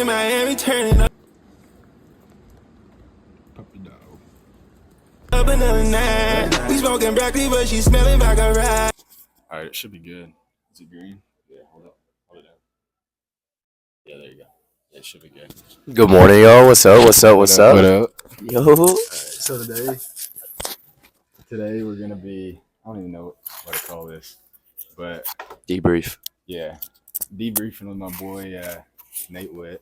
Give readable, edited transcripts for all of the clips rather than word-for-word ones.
in Miami, turning up. Puppy dog. Up another night. We smoking broccoli, but she smelling like a ride. All right, it should be good. Is it green? Yeah, hold up. Hold it down. Yeah, there you go. It should be good. Good morning, y'all. What's up? What's up? What's up? What up? Yo. All right, so today we're gonna be. I don't even know what to call this, but Debrief. yeah, debriefing with my boy Natewitttt,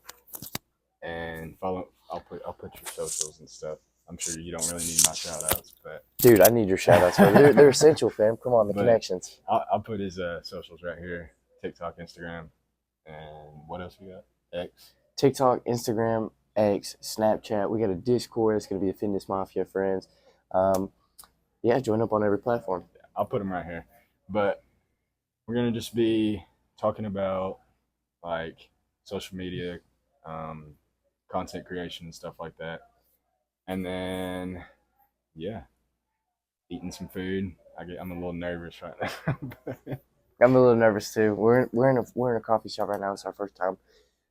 and follow. I'll put your socials and stuff. I'm sure you don't really need my shout outs, but Dude, I need your shout outs, man. They're essential, fam. Come on, the But- connections. I'll put his socials right here: TikTok, Instagram, and what else we got? X. TikTok, Instagram, X, Snapchat. We got a Discord. It's going to be the Fitness Mafia friends. Yeah, join up on every platform. I'll put them right here. But we're gonna just be talking about like social media, content creation and stuff like that. And then yeah, eating some food. I'm a little nervous right now. I'm a little nervous too. We're in a coffee shop right now. It's our first time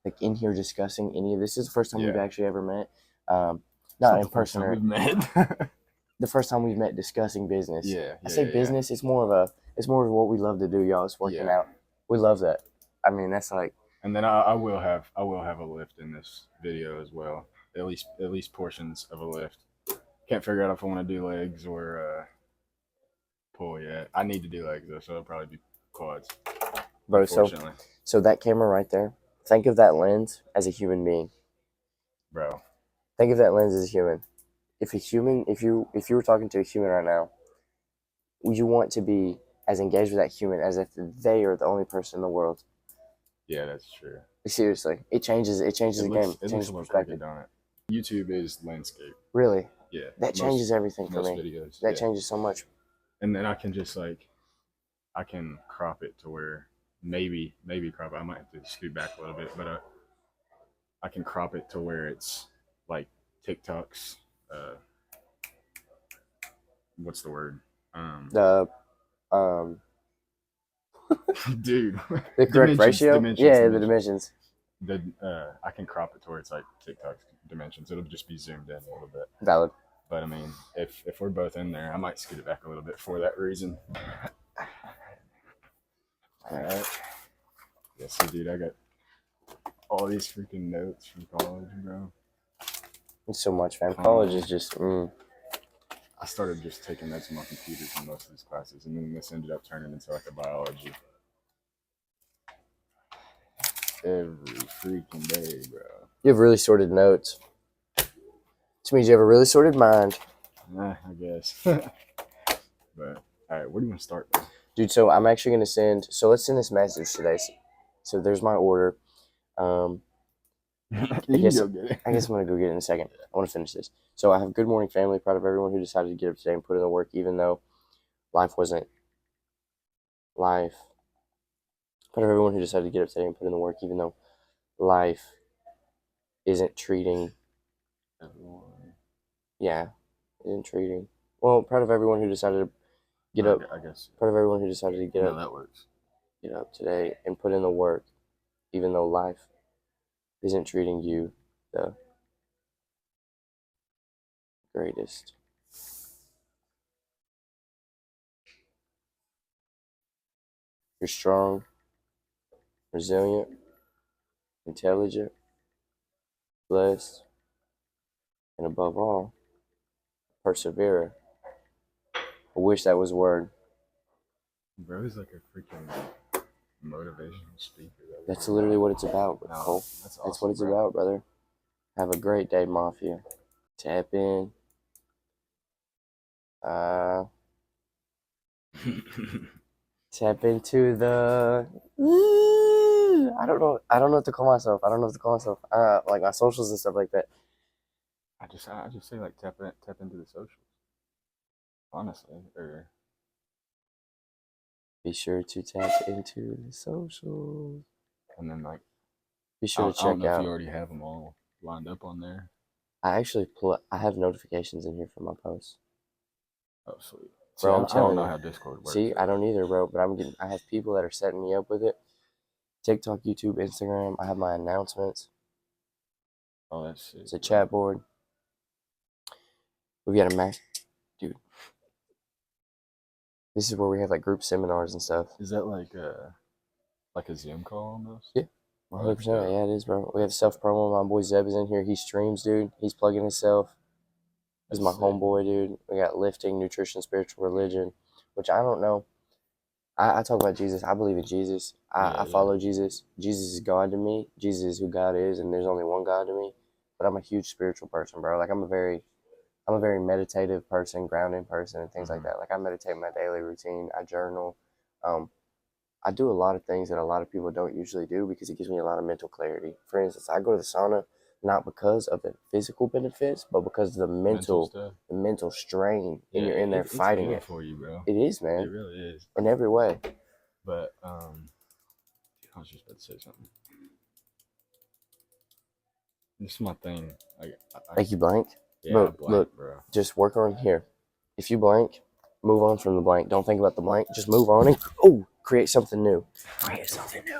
like in here discussing any of this. This is the first time we've actually ever met. Not in person. We've met. The first time we've met discussing business. I say yeah. business. It's more of what we love to do, y'all. It's working out. We love that. I mean, that's like. And then I will have a lift in this video as well. At least portions of a lift. Can't figure out if I want to do legs or pull yet. I need to do legs though, so it'll probably be quads. Bro, so that camera right there. Think of that lens as a human being. Bro. Think of that lens as a human. If you were talking to a human right now, would you want to be as engaged with that human as if they are the only person in the world? Yeah, that's true. Seriously, it changes the game. It changes the perspective. On it. YouTube is landscape. Really? Yeah. That changes everything for me. Videos, that changes so much. And then I can just I can crop it to where maybe crop it. I might have to scoot back a little bit, but I can crop it to where it's like TikToks. What's the word? Dude. The correct ratio? The dimensions. I can crop it to where it's like TikTok's dimensions. It'll just be zoomed in a little bit. Valid. But I mean, if we're both in there, I might scoot it back a little bit for that reason. All right. Yeah, so dude, I got all these freaking notes from college, bro. It's so much, fam. College is just. I started just taking notes on my computer for most of these classes, and then this ended up turning into like a biology every freaking day, bro. You have really sorted notes. Which means you have a really sorted mind. I guess. But all right, where do you want to start, bro? Dude, so I'm actually gonna send. So let's send this message today. So there's my order. I guess I'm gonna go get it in a second. I want to finish this. So I have good morning family. Proud of everyone who decided to get up today and put in the work, even though life wasn't life. Proud of everyone who decided to get up today and put in the work, even though life isn't treating everyone. Yeah, isn't treating. Well, proud of everyone who decided to get up. I guess. Proud of everyone who decided to get up. That works. Get up today and put in the work, even though life isn't treating you the greatest. You're strong, resilient, intelligent, blessed, and above all, perseverer. I wish that was a word. Bro is like a freaking motivational speaker. That's literally what it's about, bro. No, that's awesome, that's what it's about, brother. Have a great day, Mafia. Tap in. Tap into the. I don't know what to call myself. Like my socials and stuff like that. I just say like tap into the socials. Honestly, or be sure to tap into the socials. And then like be sure to check I don't know out. If you already have them all lined up on there. I have notifications in here for my posts. Oh sweet. Bro, I don't know how Discord works. See, I don't either, bro. But I have people that are setting me up with it. TikTok, YouTube, Instagram. I have my announcements. Oh, that's it. It's a chat board. We've got a Mac, dude. This is where we have like group seminars and stuff. Is that like a Zoom call almost? Yeah. 100%. Yeah, it is, bro. We have self promo. My boy Zeb is in here. He streams, dude. He's plugging himself. He's my homeboy, dude. We got lifting, nutrition, spiritual religion, which I don't know. I talk about Jesus. I believe in Jesus. I follow Jesus. Jesus is God to me. Jesus is who God is, and there's only one God to me. But I'm a huge spiritual person, bro. Like I'm a very meditative person, grounding person, and things like that. Like I meditate my daily routine. I journal. I do a lot of things that a lot of people don't usually do because it gives me a lot of mental clarity. For instance, I go to the sauna not because of the physical benefits, but because of the mental strain, and you're in there fighting it. For you, bro. It is, man. It really is. In every way. But I was just about to say something. This is my thing. Like you blank? Yeah, look, blank, bro. Just work on here. If you blank, move on from the blank. Don't think about the blank. Just move on and create something new. Create something new.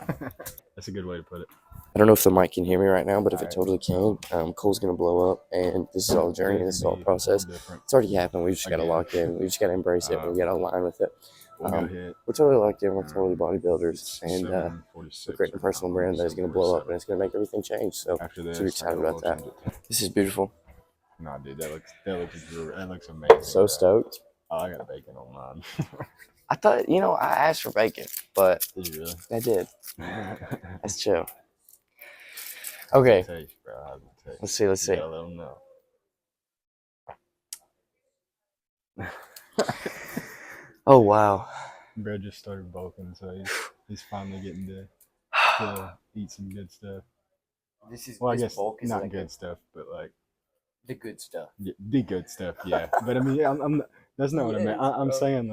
That's a good way to put it. I don't know if the mic can hear me right now, but if it totally can, Cole's gonna blow up, and this is all a journey. This is all a process. It's already happened. We just gotta lock in. We just gotta embrace it. We gotta align with it. We're totally locked in. We're totally bodybuilders, and we're creating a personal brand that is gonna blow up, and it's gonna make everything change. So, super excited about that. This is beautiful. Nah, dude, that looks amazing. So stoked. Oh, I got bacon on mine. I thought, I asked for bacon, but did you really? I did. That's chill. Okay. Taste, bro. How's it taste? Let's see. Let them know. Oh wow. Bro just started bulking, so he's finally getting to eat some good stuff. I guess bulk is not like good stuff, but like the good stuff. Yeah, the good stuff, yeah. But I mean, I'm that's not what I meant. I'm saying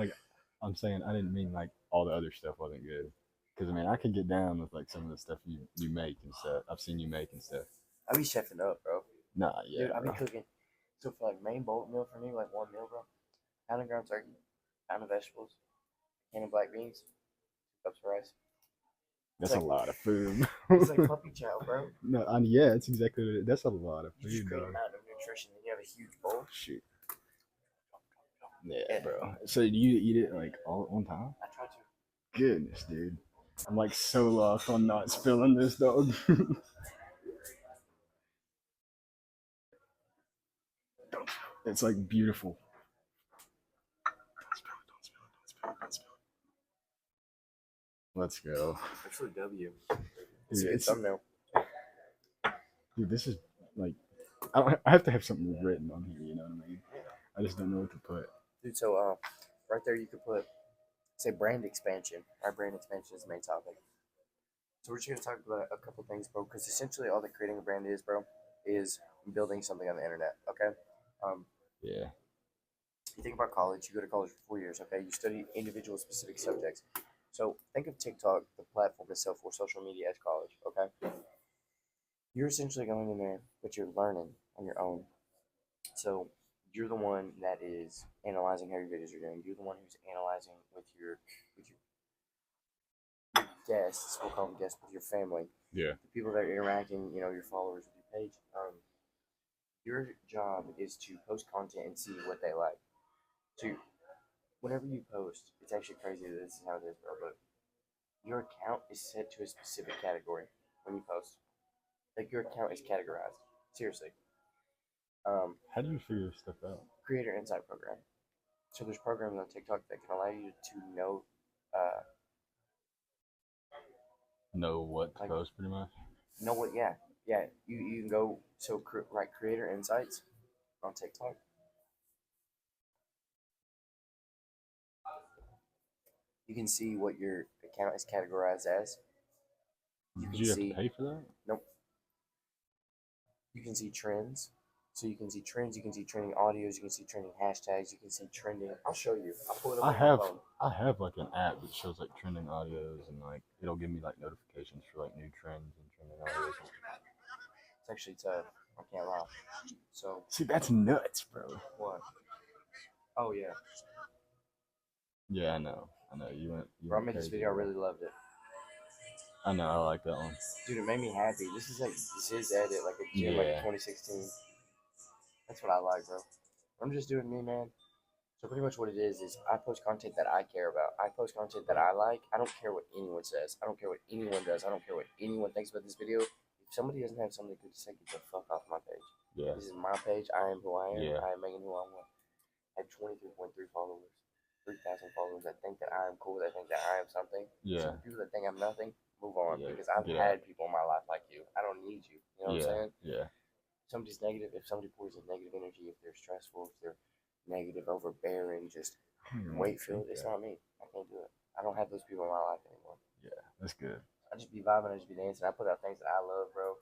I didn't mean like all the other stuff wasn't good. Because I mean, I could get down with like some of the stuff you make and stuff. I've seen you make and stuff. I be chefing up, bro. Nah, yeah. Dude, I be cooking. So for like main bulk meal for me, like one meal, bro. Pound of ground turkey, pound of vegetables, can of black beans, 2 cups of rice. That's a lot of food. It's like puppy chow, bro. No, yeah, it's exactly what it is. That's a lot of food, you just create an amount of nutrition, and you have a huge bowl. Shoot. Yeah, bro. So do you eat it like all at one time? I try to. Goodness, dude. I'm like so lost on not spilling this, dog. It's like beautiful. Don't spill it. Let's go. Actually, W. Dude, It's a thumbnail. Dude, this is like, I have to have something written on here, you know what I mean? I just don't know what to put. Dude, so right there you could put, say, brand expansion. Our brand expansion is the main topic. So we're just going to talk about a couple things, bro, because essentially all that creating a brand is, bro, is building something on the internet, okay? Yeah. You think about college, you go to college for 4 years, okay? You study individual specific subjects. So think of TikTok, the platform itself, or social media as college, okay? You're essentially going in there, but you're learning on your own. So you're the one that is analyzing how your videos are doing. You're the one who's analyzing with your guests, we'll call them guests, with your family. Yeah. The people that are interacting, your followers with your page. Your job is to post content and see what they like. So whenever you post, it's actually crazy that this is how it is, bro, but your account is set to a specific category when you post. Like your account is categorized. Seriously. How do you figure this stuff out? Creator Insight program. So there's programs on TikTok that can allow you to know what to post, pretty much. Know what? Yeah. You can go write Creator Insights on TikTok. You can see what your account is categorized as. Did you have to pay for that? Nope. You can see trends. So you can see trends. You can see trending audios. You can see trending hashtags. You can see trending. I'll show you. I'll pull it up on my phone. I have like an app that shows like trending audios, and like it'll give me like notifications for like new trends and trending audios. It's actually tough. I can't lie. So see, that's nuts, bro. What? Oh yeah. Yeah, I know. You went. Bro, I made this video. I really loved it. I know, I like that one. Dude, it made me happy. This is his edit, like a gym, like Yeah. 2016. That's what I like, bro. I'm just doing me, man. So pretty much what it is I post content that I care about. I post content that I like. I don't care what anyone says. I don't care what anyone does. I don't care what anyone thinks about this video. If somebody doesn't have something good to say, get the fuck off my page. Yeah. This is my page. I am who I am. Yeah. I am making who I want. I have 23.3 followers, 3,000 followers that think that I am cool, that think that I am something. Yeah. So people that think I'm nothing, move on. Yeah, Because I've get had people in my life like you. I don't need you. You know what I'm saying? Yeah. If somebody's negative, if somebody pours in negative energy, if they're stressful, if they're negative, overbearing, just weight filled, it's not me. I can't do it. I don't have those people in my life anymore. Yeah, that's good. I just be vibing, I just be dancing. I put out things that I love, bro.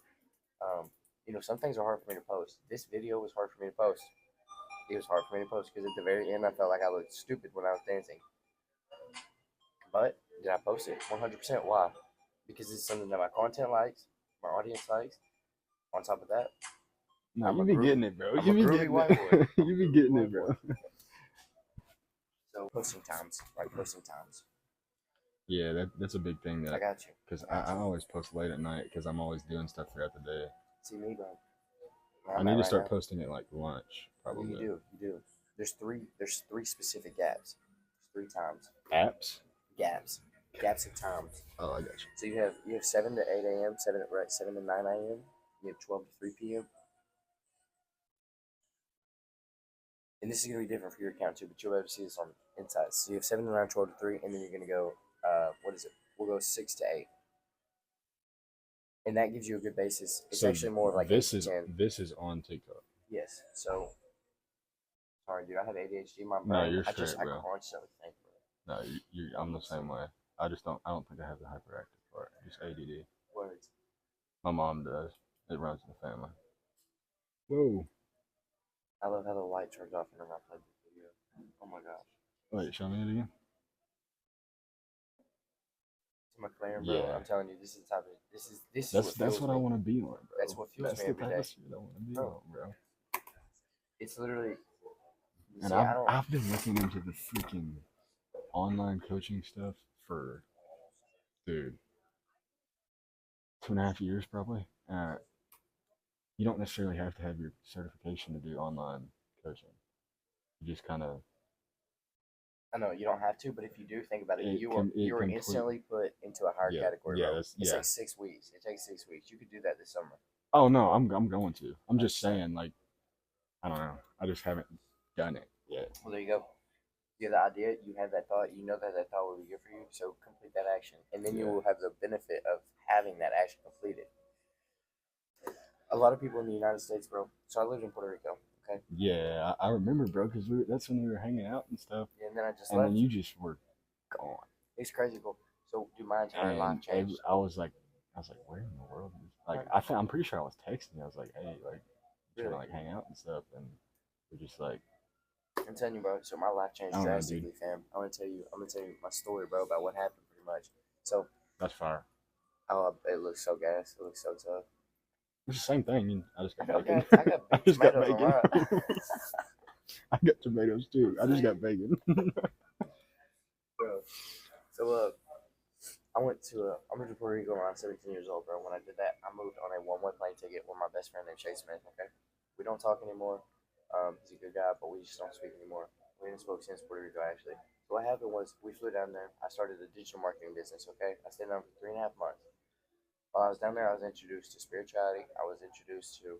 You know, some things are hard for me to post. This video was hard for me to post. It was hard for me to post because at the very end, I felt like I looked stupid when I was dancing. But did I post it? 100%. Why? Because it's something that my content likes, my audience likes. On top of that, No, I'm you a be groovy- getting it, bro. I'm You a be groovy getting white it. boy. You be getting it, bro. So posting times, like posting times. Yeah, that's a big thing I that got you. because I always post late at night because I'm always doing stuff throughout the day. See me, bro. I need to start posting at like lunch, probably. You do. There's three specific gaps. There's 3 times. Apps? Gaps of times. Oh, I got you. So you have 7 to 8 a.m., 7 to 9 a.m. You have 12 to 3 p.m. And this is gonna be different for your account too, but you'll be able to see this on insights. So you have 7 to 9, 12 to 3, and then you're gonna go. What is it? We'll go 6 to 8. And that gives you a good basis. It's actually more like this 8 is to 10. this is on TikTok. Yes. So sorry, dude. I have ADHD. My brain. No, you're I straight, bro. I constantly think, bro. No, I'm the same way. I don't think I have the hyperactive part. Just ADD. Words. My mom does. It runs in the family. Whoa. I love how the light turns off whenever I play this video. Oh my gosh. Wait, show me it again. It's McLaren, bro. Yeah. I'm telling you, this is the type of this is That's what I want to be on, bro. That's what fuels me the every type day. of shit I want to be Bro. on, bro. It's literally. And See, I've been looking into the freaking online coaching stuff for, dude, 2.5 years probably. You don't necessarily have to have your certification to do online coaching. You just kind of. I know you don't have to, but if you do, think about it. You are instantly put into a higher category. Yeah, bro. It's yeah. like 6 weeks. It takes 6 weeks. You could do that this summer. Oh no, I'm going to. I'm just saying, like, I don't know. I just haven't done it yet. Well, there you go. You have the idea. You have that thought. You know that thought will be good for you. So complete that action, and then you will have the benefit of having that action completed. A lot of people in the United States, bro. So I lived in Puerto Rico. Okay. Yeah, I remember, bro, because that's when we were hanging out and stuff. Yeah, and then I just and left. then you just were gone. It's crazy, bro. So, dude, my entire life changed. I was like, where in the world is like? I'm pretty sure I was texting you. I was like, hey, like, trying to like hang out and stuff, and we're just like. I'm telling you, bro. So my life changed drastically, fam. I'm gonna tell you my story, bro, about what happened, pretty much. So. That's fire. Oh, it looks so gas. It looks so tough. It's the same thing. I just got bacon. I got big tomatoes on mine. I got tomatoes too. I just got bacon. Bro, so I moved to Puerto Rico when I was 17 years old, bro. When I did that, I moved on a one-way plane ticket with my best friend named Chase Smith. Okay, we don't talk anymore. He's a good guy, but we just don't speak anymore. We haven't spoke since Puerto Rico, actually. So what happened was we flew down there. I started a digital marketing business. Okay, I stayed down for 3.5 months. While I was down there, I was introduced to spirituality. I was introduced to,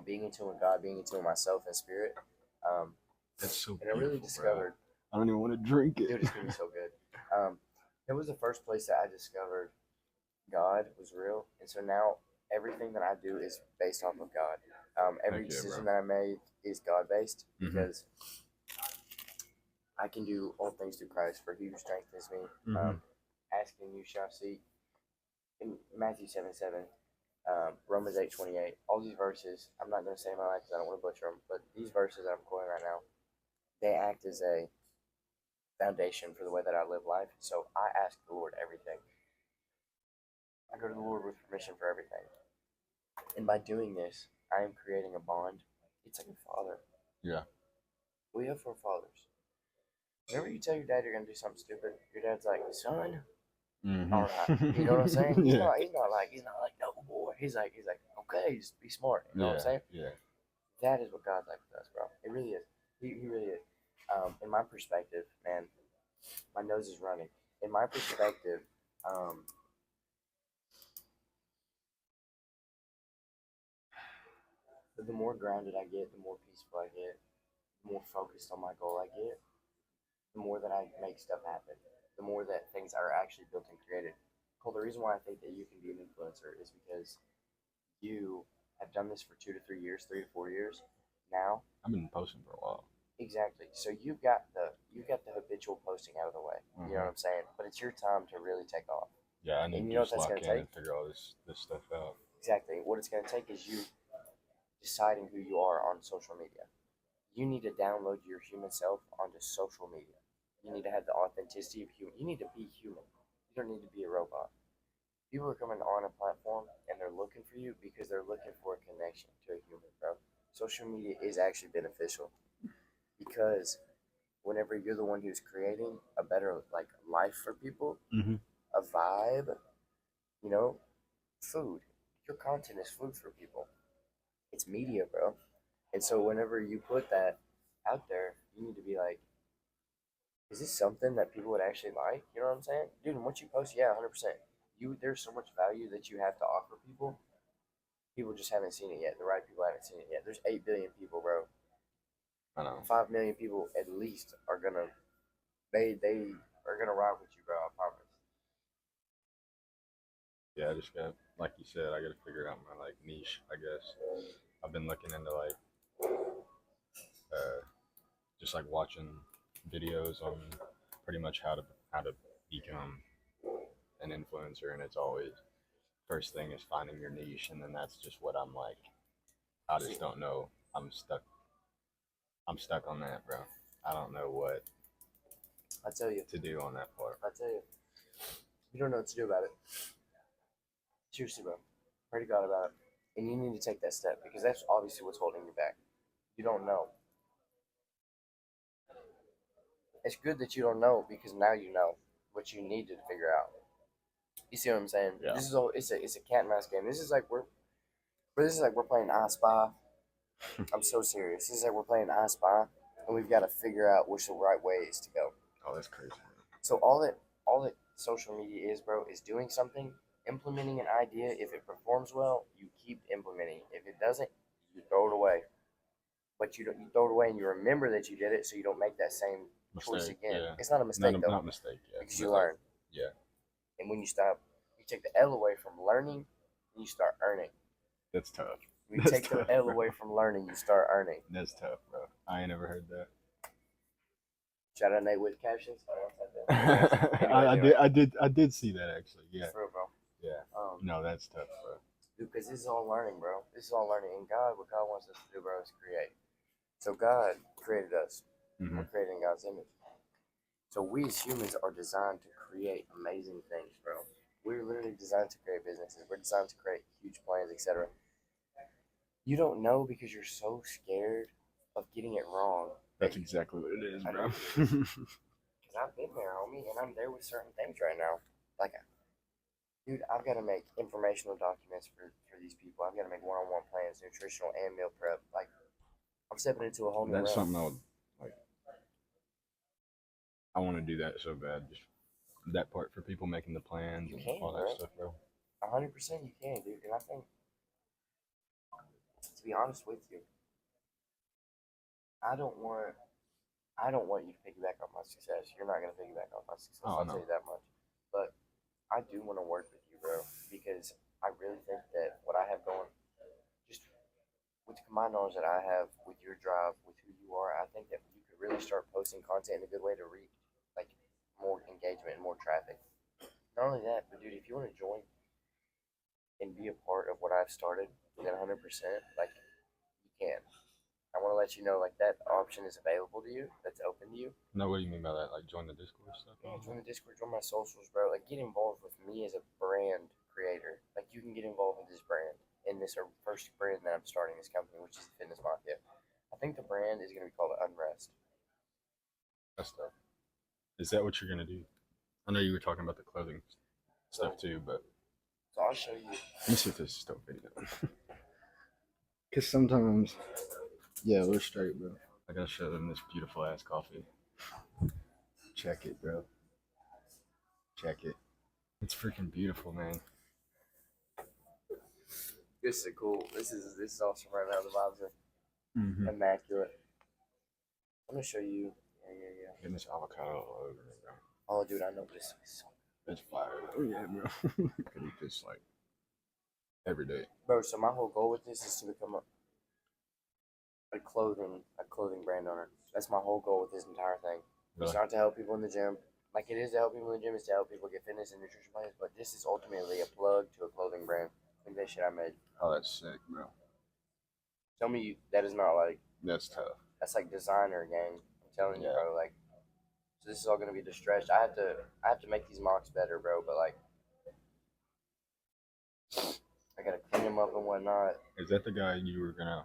being in tune with God, being in tune with myself and spirit. That's so. And I really discovered. Bro. I don't even want to drink it. Dude, it's gonna be so good. It was the first place that I discovered God was real, and so now everything that I do is based off of God. Every decision that I made is God based because I can do all things through Christ, for He who strengthens me. Ask and you shall seek. In Matthew 7:7, Romans 8:28, all these verses, I'm not going to say them out because I don't want to butcher them, but these verses that I'm quoting right now, they act as a foundation for the way that I live life. So I ask the Lord everything. I go to the Lord with permission for everything. And by doing this, I am creating a bond. It's like a father. Yeah. We have 4 fathers. Whenever you tell your dad you're going to do something stupid, your dad's like, son, All right, you know what I'm saying? He's Yeah. not. He's not like no boy. He's like okay, just be smart. You know what I'm saying? Yeah. That is what God's like with us, bro. It really is. He really is. In my perspective, man, my nose is running. In my perspective, um, the more grounded I get, the more peaceful I get, the more focused on my goal I get, the more that I make stuff happen, the more that things are actually built and created. Cole, the reason why I think that you can be an influencer is because you have done this for 2 to 3 years, 3 to 4 years now. I've been posting for a while. Exactly. So you got the habitual posting out of the way. You know what I'm saying? But it's your time to really take off. Yeah, I need And to you know what just that's lock gonna in take? and figure all this stuff out. Exactly. What it's gonna take is you deciding who you are on social media. You need to download your human self onto social media. You need to have the authenticity of human. You need to be human. You don't need to be a robot. People are coming on a platform and they're looking for you because they're looking for a connection to a human, bro. Social media is actually beneficial because whenever you're the one who's creating a better like life for people, a vibe, you know, food. Your content is food for people. It's media, bro. And so whenever you put that out there, you need to be like, is this something that people would actually like? You know what I'm saying? Dude, and once you post, yeah, 100%. There's so much value that you have to offer people. People just haven't seen it yet. The right people haven't seen it yet. There's 8 billion people, bro. I know. 5 million people at least are gonna they are gonna ride with you, bro. I promise. Yeah, I just got, like you said, I got to figure out my like niche. I guess I've been looking into like just like watching videos on pretty much how to become an influencer, and it's always first thing is finding your niche, and then that's just what I'm like. I just don't know. I'm stuck. I'm stuck on that, bro. I don't know what I tell you. to do on that part. I tell you. You don't know what to do about it. Seriously, bro. Pray to God about it. And you need to take that step because that's obviously what's holding you back. You don't know. It's good that you don't know because now you know what you need to figure out. You see what I'm saying? Yeah. This is all. It's a cat and mouse game. This is like we're playing I Spy. I'm so serious. This is like we're playing I Spy, and we've got to figure out which the right way is to go. Oh, that's crazy. So all that social media is, bro, is doing something, implementing an idea. If it performs well, you keep implementing. If it doesn't, you throw it away. But you throw it away and you remember that you did it, so you don't make that same choice again. Yeah. It's not a mistake though, Not a mistake. Yeah. because you learn. Yeah. And when you stop, you take the L away from learning, and you start earning. That's tough. When you That's take the tough, L bro. away from learning, you start earning. That's tough, bro. I ain't never heard that. Shout out Natewitttt captions. I did see that actually. Yeah. For real, bro. Yeah. No, that's tough, bro. Dude, because this is all learning, bro. This is all learning. And what God wants us to do, bro, is create. So God created us. We're creating God's image. So we as humans are designed to create amazing things, bro. We're literally designed to create businesses. We're designed to create huge plans, etc. You don't know because you're so scared of getting it wrong. That's exactly what it is, bro. Because I've been there, homie, and I'm there with certain things right now. Like, dude, I've got to make informational documents for these people. I've got to make one-on-one plans, nutritional and meal prep. Like, I'm stepping into a whole new That's realm. something I would like. I want to do that so bad. Just that part for people making the plans and all that stuff, bro. 100% you can, dude. And I think, to be honest with you, I don't want you to piggyback on my success. You're not gonna piggyback on my success. I'll tell you that much. But I do want to work with you, bro, because I really think that what I have going, just with the combined knowledge that I have, with your drive, with who you are, I think that you could really start posting content in a good way to reach like more engagement and more traffic. Not only that, but dude, if you want to join and be a part of what I've started, then 100%, like you can. I want to let you know, like, that option is available to you. That's open to you. No, what do you mean by that? Like, join the Discord stuff? Yeah, join the Discord, join my socials, bro. Like, get involved with me as a brand creator. Like, you can get involved with this brand. And this first brand that I'm starting this company, which is Fitness Mafia. I think the brand is going to be called Unrest. That's tough. Is that what you're going to do? I know you were talking about the clothing stuff too. But So I'll show you. let me see if this is still video. Because sometimes, yeah, we're straight, bro. I gotta show them this beautiful ass coffee. Check it, bro. Check it. It's freaking beautiful, man. This is cool. This is awesome right now. The vibes are Mm-hmm. immaculate. I'm gonna show you. Yeah. Getting this avocado all over me, bro. Oh, dude, I know this. It's fire. Oh yeah, bro. I could eat this like every day. Bro, so my whole goal with this is to become a clothing brand owner. That's my whole goal with this entire thing. Really? It's not to help people in the gym. Like it is to help people in the gym, it's to help people get fitness and nutrition plans, but this is ultimately a plug to a clothing brand. Like that shit I made. Oh, that's sick, bro. Tell me that is not like That's tough. that's like designer gang. I'm telling you, Yeah. bro. Like, so this is all gonna be distressed. I have to make these mocks better, bro. But like, I gotta clean them up and whatnot. Is that the guy you were gonna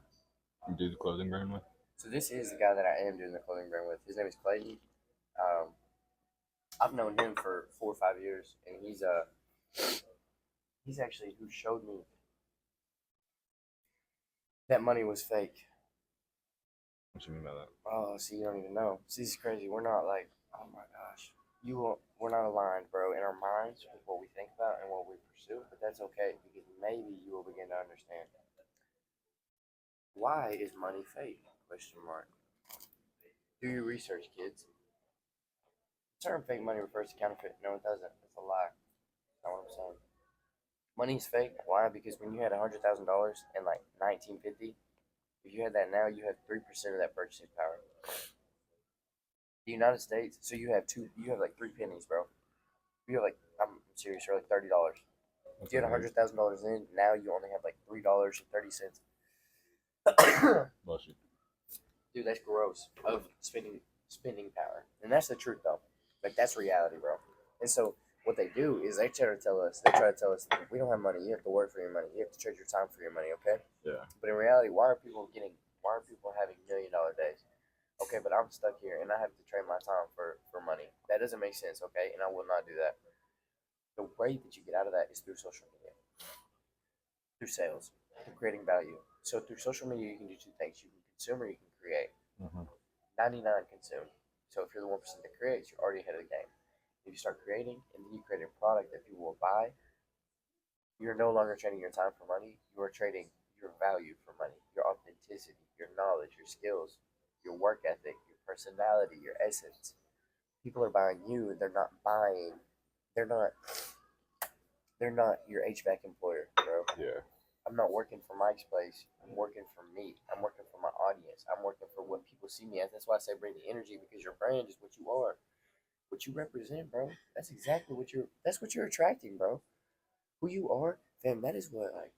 do the clothing brand with? So this is the guy that I am doing the clothing brand with. His name is Clayton. I've known him for 4 or 5 years, and he's actually who showed me that money was fake. What you mean by that? Oh, see, you don't even know. See, this is crazy. We're not like, oh my gosh, we're not aligned, bro, in our minds with what we think about and what we pursue. But that's okay because maybe you will begin to understand. Why is money fake? Question mark. Do your research, kids. The term fake money refers to counterfeit. No, it doesn't. It's a lie. That's not what I'm saying. Money's fake. Why? Because when you had $100,000 in like 1950, if you had that now, you have 3% of that purchasing power. The United States, so you have like 3 pennies, bro. You have like, I'm serious, you're like $30. If you had $100,000 in, now you only have like $3.30. Bless you. Dude, that's gross of spending power, and that's the truth though. Like that's reality, bro. And so what they do is they try to tell us we don't have money. You have to work for your money. You have to trade your time for your money. Okay. Yeah. But in reality, why are people having $1 million days? Okay, but I'm stuck here and I have to trade my time for money. That doesn't make sense. Okay, and I will not do that. The way that you get out of that is through social media, through sales, through creating value. So through social media, you can do 2 things: you can consume or you can create. Mm-hmm. 99 consume. So if you're the 1% that creates, you're already ahead of the game. If you start creating and then you create a product that people will buy, you're no longer trading your time for money. You are trading your value for money, your authenticity, your knowledge, your skills, your work ethic, your personality, your essence. People are buying you, and they're not your HVAC employer, bro. Yeah. I'm not working for Mike's place. I'm working for me. I'm working for my audience. I'm working for what people see me as. That's why I say bring the energy, because your brand is what you are, what you represent, bro. That's exactly that's what you're attracting, bro. Who you are, fam, that is what, like,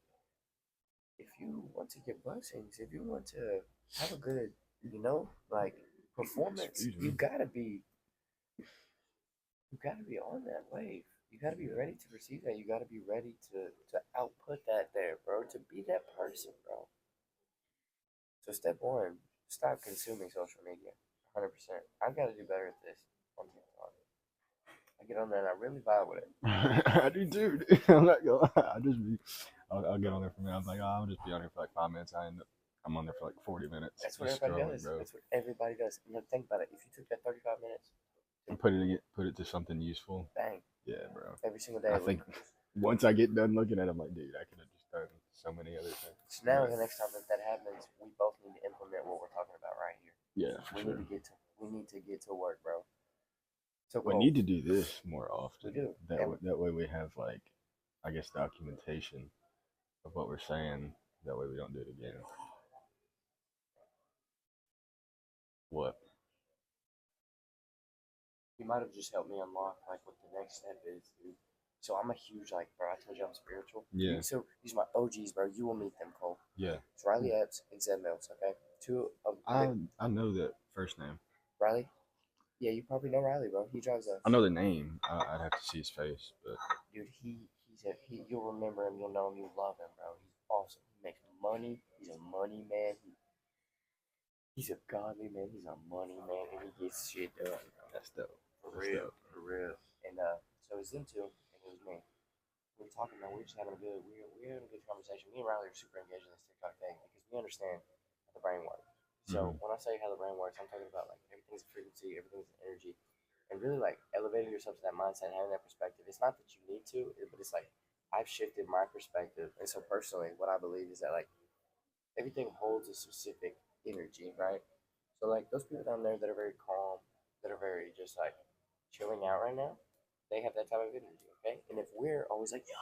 if you want to get blessings, if you want to have a good, like, performance, you gotta be on that wave. You gotta be ready to receive that. You gotta be ready to output that there, bro. To be that person, bro. So step 1, stop consuming social media. 100%. I've got to do better at this on TikTok. I get on there and I really vibe with it. I do too, dude. I'm not gonna lie. I'll get on there for a minute. I'm like, I'll just be on there for like 5 minutes. I'm on there for like 40 minutes. That's what everybody does. Bro. That's what everybody does. And look, think about it. If you took that 35 minutes and put it to something useful. Bang. Yeah, bro. Every single day. I think once I get done looking at it, I'm like, dude, I could have just done so many other things. So now the next time that happens, we both need to implement what we're talking about right here. Yeah, for sure. We need to get to work, bro. So we need to do this more often. We do. That way we have, like, I guess, documentation of what we're saying. That way we don't do it again. What? You might have just helped me unlock, like, what the next step is, dude. So I'm a huge, like, bro, I told you I'm spiritual. Yeah. So these are my OGs, bro. You will meet them, Cole. Yeah. It's Riley Epps and Zed Mills, okay? I know that first name. Riley? Yeah, you probably know Riley, bro. He drives a... I know the name. I'd have to see his face, but... Dude, you'll remember him, you'll know him, you'll love him, bro. He's awesome. He makes money. He's a money man. He's a godly man. He's a money man, and he gets shit done. That's dope. For real. And so it's them two, and it was me. we're talking about, we're just having a good, we're having a good conversation. Me and Riley are super engaged in this TikTok thing because we understand how the brain works. So when I say how the brain works, I'm talking about like everything's a frequency, everything's an energy, and really like elevating yourself to that mindset, having that perspective. It's not that you need to, but it's like I've shifted my perspective, and so personally, what I believe is that like everything holds a specific energy, right? So like those people down there that are very calm, that are very just like chilling out right now, they have that type of energy, okay? And if we're always like, yo,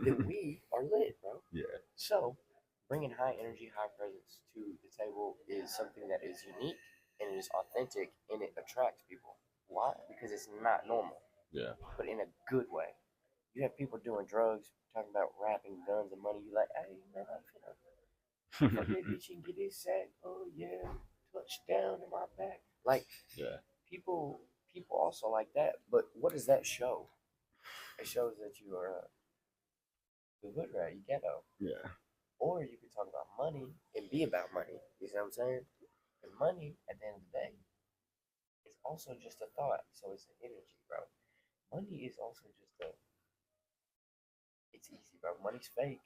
then we are lit, bro. Yeah. So bringing high energy, high presence to the table is something that is unique and it is authentic and it attracts people. Why? Because it's not normal, Yeah. but in a good way. You have people doing drugs, talking about rapping, guns, and money. You like, hey, man, I'm finna fuck that bitch and get this sack. Oh yeah, touchdown in my back. Like, Yeah. people also like that. But what does that show? It shows that you are a hood rat, you ghetto. Yeah. Or you can talk about money and be about money. You see what I'm saying? And money, at the end of the day, is also just a thought. So it's an energy, bro. Money is also just a. It's easy, bro. Money's fake.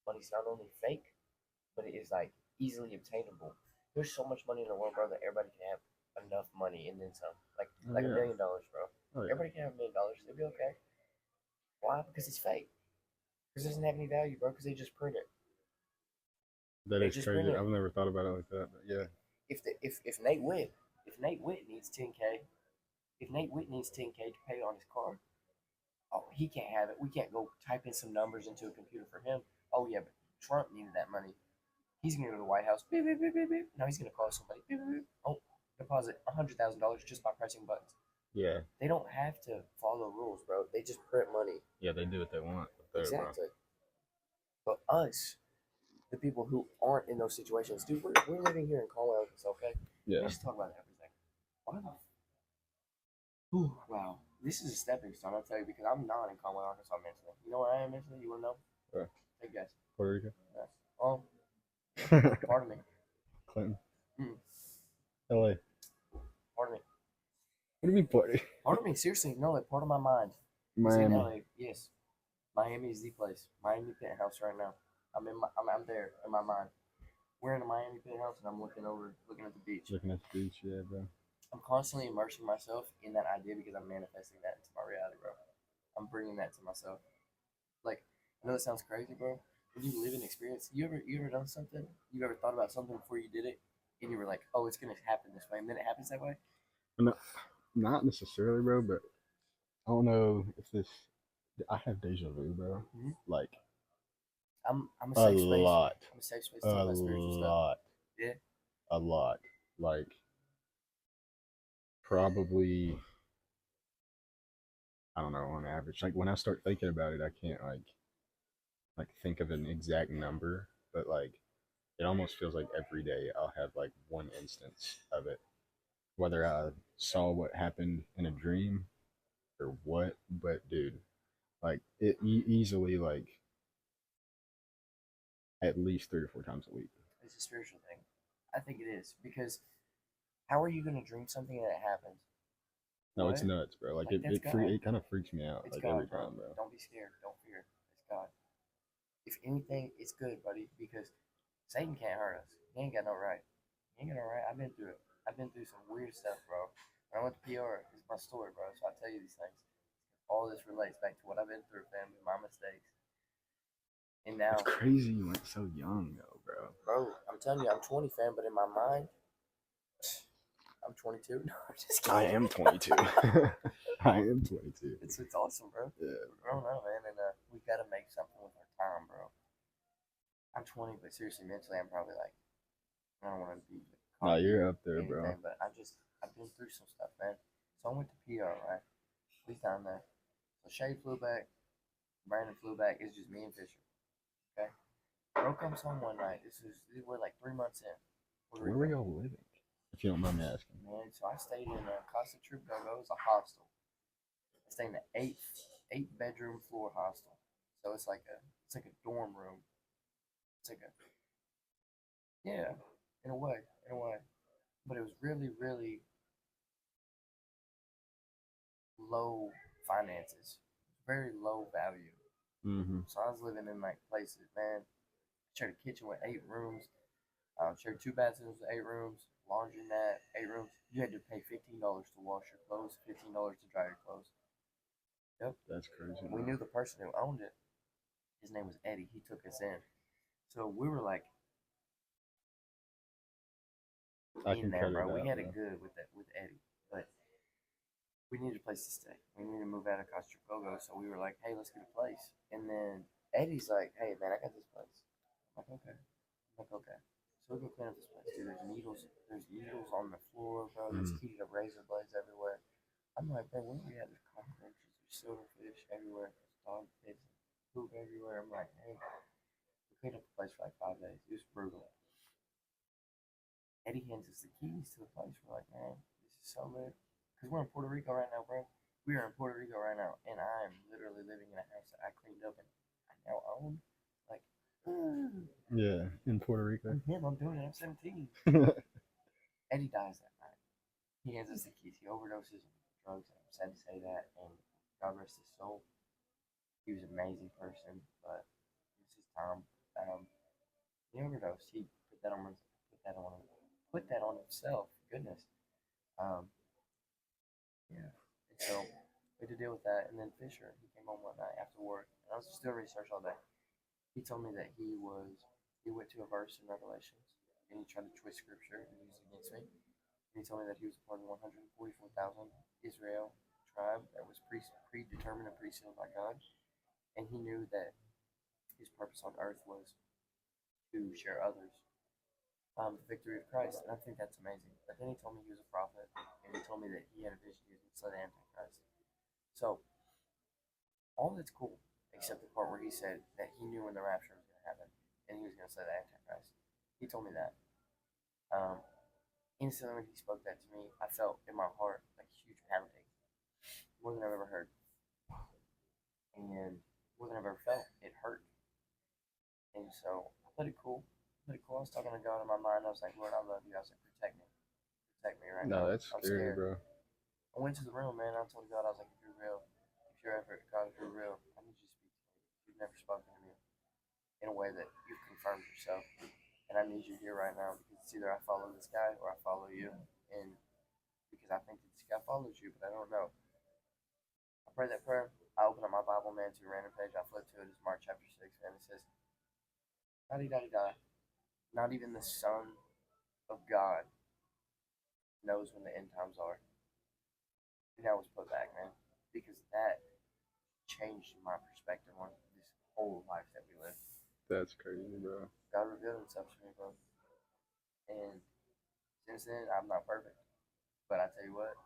Money's not only fake, but it is like easily obtainable. There's so much money in the world, bro, that everybody can have enough money and then some. Like yeah. $1 million, bro. Oh, yeah. Everybody can have $1 million. They'll be okay. Why? Because it's fake. Because it doesn't have any value, bro. Because they just print it. That They is just print crazy. it. I've never thought about it like that, but yeah. If Natewitt needs 10K, if Natewitt needs 10K to pay on his car, oh, he can't have it. We can't go type in some numbers into a computer for him. Oh yeah, but Trump needed that money. He's gonna go to the White House. Beep, beep, beep, beep, beep. Now he's gonna call somebody. Beep, beep, beep. Oh, deposit $100,000 just by pressing buttons. Yeah. They don't have to follow rules, bro. They just print money. Yeah, they do what they want. There, exactly. But us, the people who aren't in those situations, dude, we're living here in Conway, Arkansas, okay? Yeah. Let's talk about that for a second. Why the? Ooh, wow. This is a stepping stone, I'll tell you, because I'm not in Conway, Arkansas mentally. You know where I am mentally? You want to know? Where? Take a guess. Puerto Rico. Oh, pardon me. Clinton. Mm. LA. Pardon me. What do you mean, Puerto? Pardon me. Seriously, no, like part of my mind. Miami. LA. Yes. Miami is the place. Miami penthouse right now. I'm there in my mind. We're in a Miami penthouse and I'm looking at the beach. Looking at the beach, yeah, bro. I'm constantly immersing myself in that idea because I'm manifesting that into my reality, bro. I'm bringing that to myself. Like, I know that sounds crazy, bro. When you live an experience, you ever done something? You ever thought about something before you did it, and you were like, oh, it's gonna happen this way, and then it happens that way? No, not necessarily, bro, but I don't know if this. I have deja vu, bro. Mm-hmm. Like, I'm a safe space. Lot. I'm a safe space to talk about spiritual stuff. Lot. Yeah. A lot. Like, probably, I don't know, on average. Like, when I start thinking about it, I can't, like think of an exact number, but, like, it almost feels like every day I'll have, like, one instance of it. Whether I saw what happened in a dream or what, but, dude, like, it easily, like, at least 3 or 4 times a week. It's a spiritual thing. I think it is because how are you gonna dream something and it happens? No, what? It's nuts, bro. Like it kind of freaks me out. It's like God, every time, bro. Don't be scared. Don't fear. It's God. If anything, it's good, buddy, because Satan can't hurt us. He ain't got no right. He ain't got no right. I've been through it. I've been through some weird stuff, bro. When I went to PR, it's my story, bro. So I tell you these things. All this relates back to what I've been through, family, my mistakes. And now it's crazy you went so young, though, bro. Bro, I'm telling you, I'm 20, fam, but in my mind, I'm 22. No, I'm just kidding. I am 22. I am 22. It's awesome, bro. Yeah. I don't know, man. And we gotta make something with our time, bro. I'm 20, but seriously, mentally, I'm probably like, I don't want to be. No, you're up there, anything, bro. But I've been through some stuff, man. So I went to PR, right? We down there. So Shay flew back. Brandon flew back. It's just me and Fisher. Okay. Bro comes home one night. We're like 3 months in. Where were y'all living? If you don't mind me asking. Man, so I stayed in Costa Trubgo. It was a hostel. I stayed in an eight bedroom floor hostel. So it's like a dorm room. It's like in a way. But it was really, really low finances. very low value. Mm-hmm. So I was living in like places, man. Shared a kitchen with 8 rooms. Shared 2 bathrooms with 8 rooms. Laundromat, 8 rooms. You had to pay $15 to wash your clothes, $15 to dry your clothes. Yep. That's crazy. We knew the person who owned it. His name was Eddie. He took us in. So we were like in there, bro. We had it good with Eddie, but we needed a place to stay. We needed to move out of Costa so we were like, hey, let's get a place. And then Eddie's like, hey, man, I got this place. I'm like, okay. So we go clean up this place, dude. There's needles on the floor, bro. There's heated up razor blades everywhere. I'm like, bro, where we at? There's cockroaches, there's silverfish everywhere, there's dog pigs, poop everywhere. I'm like, hey, we cleaned up the place for like 5 days. It was brutal. Eddie hands us the keys to the place. We're like, man, this is so lit. Because we're in Puerto Rico right now, bro. We are in Puerto Rico right now, and I'm literally living in a house that I cleaned up and I now own. Like, yeah, in Puerto Rico. I'm doing it. I'm 17. Eddie dies that night. He hands us the keys. He overdoses on drugs. I'm sad to say that, and God rest his soul. He was an amazing person, but it was his time. He overdosed. He put that on himself. Goodness. Um, yeah. And so we had to deal with that. And then Fisher, he came home one night after work, and I was just doing research all day. He told me that he went to a verse in Revelations, and he tried to twist scripture and use it against me. And he told me that he was a part of the 144,000 Israel tribe that was predetermined and pre-sealed by God, and he knew that his purpose on earth was to share others the victory of Christ, and I think that's amazing. But then he told me he was a prophet, and he told me that he had a vision he was going to slay the Antichrist. So, all that's cool, except the part where he said that he knew when the rapture was going to happen, and he was going to slay the Antichrist. He told me that. Instantly when he spoke that to me, I felt in my heart like a huge pounding, more than I've ever heard, and more than I've ever felt. It hurt, and so I let it cool. I was talking to God in my mind. I was like, Lord, I love you. I was like, protect me right now. No, that's scary, bro. I went to the room, man. I told God, I was like, if you're real, God, if you're real, I need you to speak to me. You've never spoken to me in a way that you've confirmed yourself, and I need you here right now because it's either I follow this guy or I follow you, and because I think that this guy follows you, but I don't know. I prayed that prayer. I opened up my Bible, man, to a random page. I flipped to it. It's Mark chapter 6, man. It says, da-di-da-di-da. Not even the Son of God knows when the end times are. And that was put back, man. Because that changed my perspective on this whole life that we live. That's crazy, bro. God revealed himself to me, bro. And since then, I'm not perfect. But I tell you what,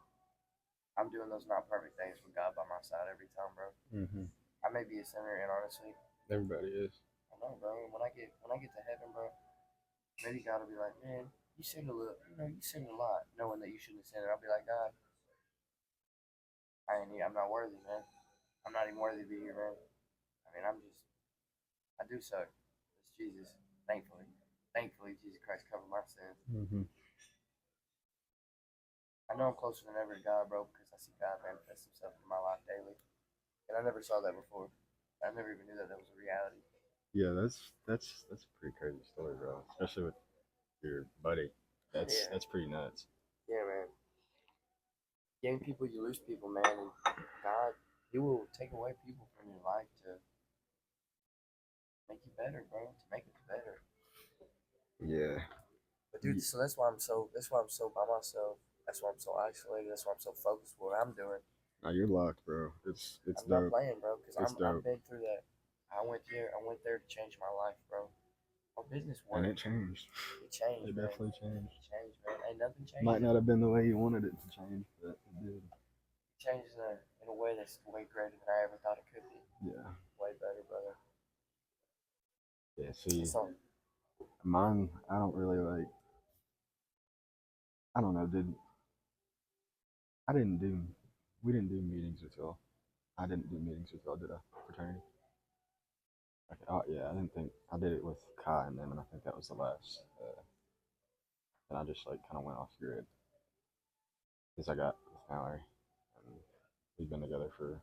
I'm doing those not perfect things with God by my side every time, bro. Mm-hmm. I may be a sinner, and honestly, everybody is. I know, bro. When I get to heaven, bro, maybe God will be like, man, you sinned a little, you sinned a lot, knowing that you shouldn't have sinned. And I'll be like, God, I'm not worthy, man. I'm not even worthy to be here, man. I mean, I do suck. It's Jesus, thankfully. Thankfully, Jesus Christ covered my sins. Mm-hmm. I know I'm closer than ever to God, bro, because I see God manifest himself in my life daily. And I never saw that before. I never even knew that was a reality. Yeah, that's a pretty crazy story, bro. Especially with your buddy. That's pretty nuts. Yeah, man. Gain people, you lose people, man. And God, he will take away people from your life to make you better, bro. To make it better. Yeah. But dude, so that's why I'm so by myself. That's why I'm so isolated. That's why I'm so focused on what I'm doing. No, you're locked, bro. It's I'm dope. not playing, bro, because I've been through that. I went there to change my life, bro. My business worked. And it changed. It changed. It definitely changed. It changed, man. Ain't nothing changed. Might not have been the way you wanted it to change, but it did. It changed in a way that's way greater than I ever thought it could be. Yeah. Way better, brother. Yeah, see, So, mine, I don't really like, I don't know, we didn't do meetings with y'all. I didn't do meetings with y'all, did I? Fraternity? Okay, oh, yeah, I did it with Kai and them, and I think that was the last. And I just, like, kind of went off grid. Because I got with Mallory, and we've been together for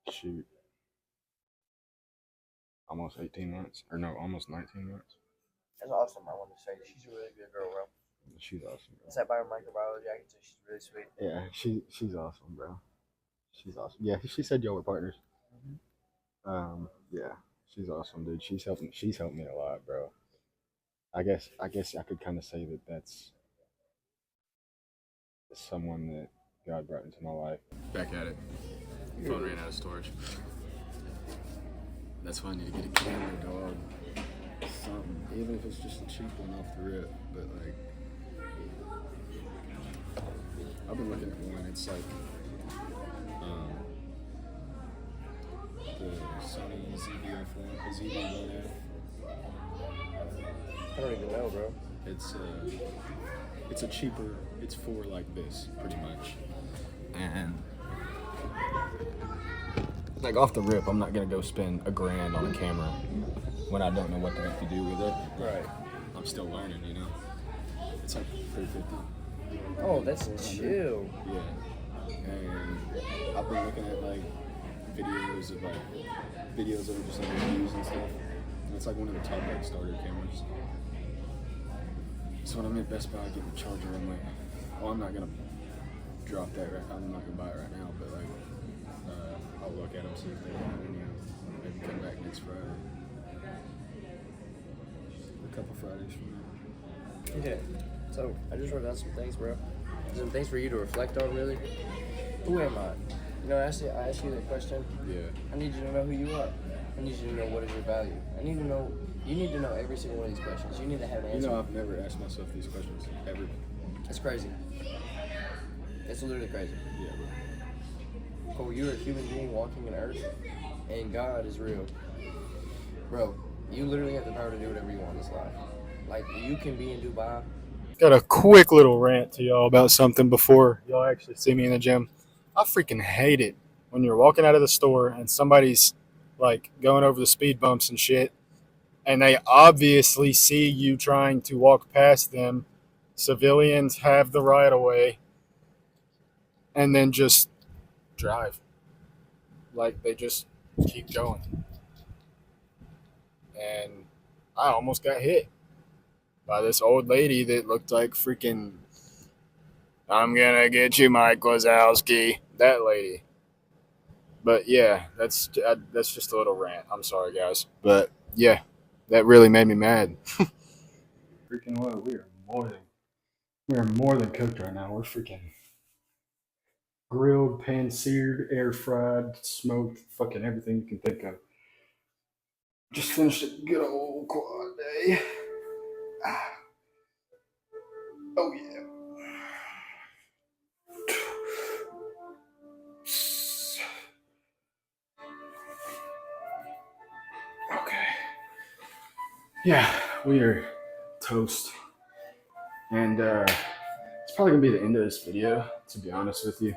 shoot, almost 18 months, or no, almost 19 months. That's awesome. I want to say she's a really good girl, bro. She's awesome, bro. Is that by her microbiology? I can say she's really sweet. Yeah, she's awesome, bro. She's awesome. Yeah, she said y'all were partners. Yeah, she's awesome, dude. She's helped me a lot, bro. I guess I could kind of say that that's someone that God brought into my life. Back at it. Phone ran out of storage. That's why I need to get a camera, dog. Something, even if it's just a cheap one off the rip. But like, I've been looking at one. It's like the Sony ZV-1F. I don't even know, bro. It's a cheaper. It's for like this, pretty much. And like off the rip, I'm not gonna go spend $1,000 on a camera when I don't know what the heck to do with it. Right. I'm still learning, you know. It's like $350. Oh, that's chill. Yeah. And I've been looking at like videos of just like reviews and stuff. And it's like one of the top like starter cameras. So when I'm at Best Buy getting a charger, I'm like, well, I'm not gonna drop that right. I'm not gonna buy it right now, but like, I'll look at them, see if they have any. Maybe come back next Friday. A couple Fridays from now. Yeah. So I just wrote down some things, bro. Some things for you to reflect on, really. Who am I? You know, I asked you that question. Yeah. I need you to know who you are. I need you to know what is your value. You need to know every single one of these questions. You need to have an answer. You know, I've never asked myself these questions, ever. It's crazy. It's literally crazy. Yeah, bro. Cole, you're a human being walking in earth, and God is real. Bro, you literally have the power to do whatever you want in this life. Like, you can be in Dubai. Got a quick little rant to y'all about something before y'all actually see me in the gym. I freaking hate it when you're walking out of the store and somebody's like going over the speed bumps and shit, and they obviously see you trying to walk past them. Civilians have the right of way, and then just drive. Like, they just keep going. And I almost got hit by this old lady that looked like freaking, I'm gonna get you, Mike Wazowski. That lady. But yeah, that's just a little rant. I'm sorry, guys. But yeah, that really made me mad. Freaking what? We are more than cooked right now. We're freaking grilled, pan-seared, air-fried, smoked, fucking everything you can think of. Just finished a good old quad day. Oh yeah. Okay. Yeah, we are toast. And it's probably gonna be the end of this video, to be honest with you.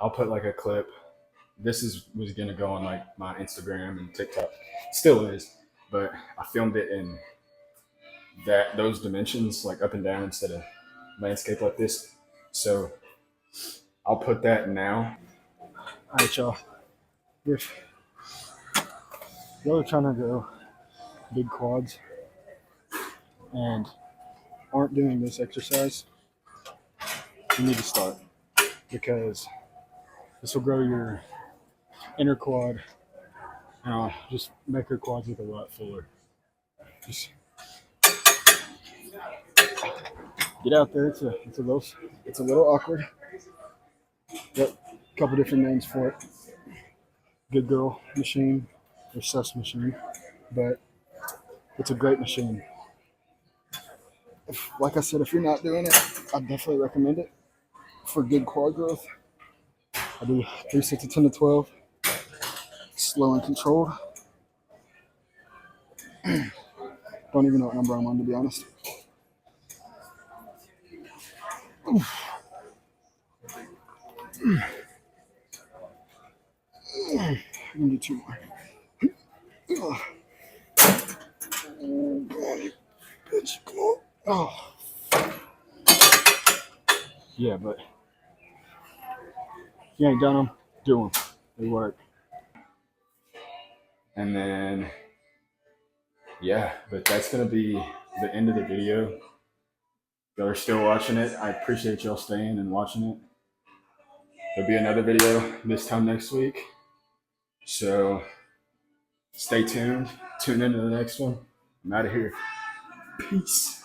I'll put like a clip. This was gonna go on like my Instagram and TikTok. Still is, but I filmed it in those dimensions, like up and down instead of landscape like this. So I'll put that now. All right, y'all. If y'all are trying to go big quads and aren't doing this exercise, you need to start, because this will grow your inner quad and just make your quads look a lot fuller. Just get out there. It's a little awkward. Got a couple different names for it. Good girl machine or sus machine, but it's a great machine. Like I said, if you're not doing it, I definitely recommend it for good quad growth. I do 3 sets of 10 to 12, slow and controlled. Don't even know what number I'm on, to be honest. I'm gonna do 2 more. Oh, come on, you bitch. Come on. Oh. Yeah, but you ain't done them, do them. They work. And then, yeah, but that's going to be the end of the video. Y'all are still watching it. I appreciate y'all staying and watching it. There'll be another video this time next week. So stay tuned. Tune into the next one. I'm out of here. Peace.